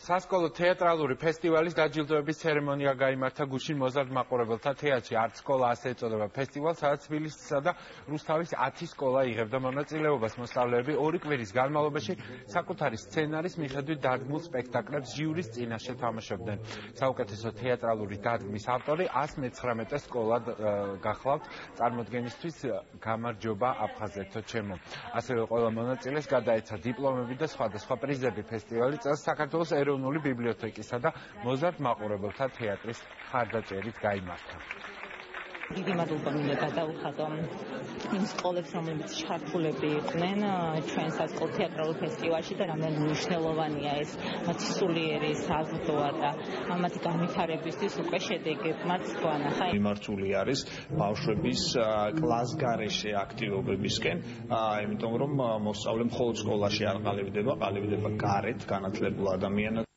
სასკოლო თეატრალური ფესტივალის დაჯილდოების ცერემონია გაიმართა გუშინ მოზარდ მაყურებელთა თეატრში. არც სკოლა ასე ეწოდება ფესტივალს, სადაც თბილისისა და რუსთავის 10 სკოლა იღებდა მონაწილეობას. მოსწავლეები 2 კვირის განმავლობაში საკუთარი სცენარის მიხედვით დადგმულ სპექტაკლებს ჟიურის წინაშე თამაშობდნენ. საუკეთესო თეატრალური დადგმის ავტორი 119 სკოლა გახლავთ. წარმოდგენისთვის გამარჯობა აფხაზეთო ჩემო. ასევე ყველა მონაწილეს გადაეცა დიპლომები და სხვადასხვა პრიზები. ფესტივალი წელს საქართველოს ეროვნული ბიბლიოთეკისა და მოზარდ მაყურებელთა თეატრის ხარდაჭერით გაიმართა. დიდი მადლობა მინდა გადაუხადო იმ სკოლებს, რომლებიც ჩართულები იყვნენ ჩვენ სასკოლო თეატრალურ ფესტივალში და რამდენად მნიშვნელოვანია ეს მათი სულიერი საზრდოა და მათი განვითარებისთვის უკვე შედეგებმაც გვანახა. მიმართული არის ბავშვების კლასგარეშე აქტივობებისკენ, იმიტომ რომ მოსწავლე მხოლოდ სკოლაში არ ყალიბდება, ყალიბდება გარეთ განათლებულ ადამიანად.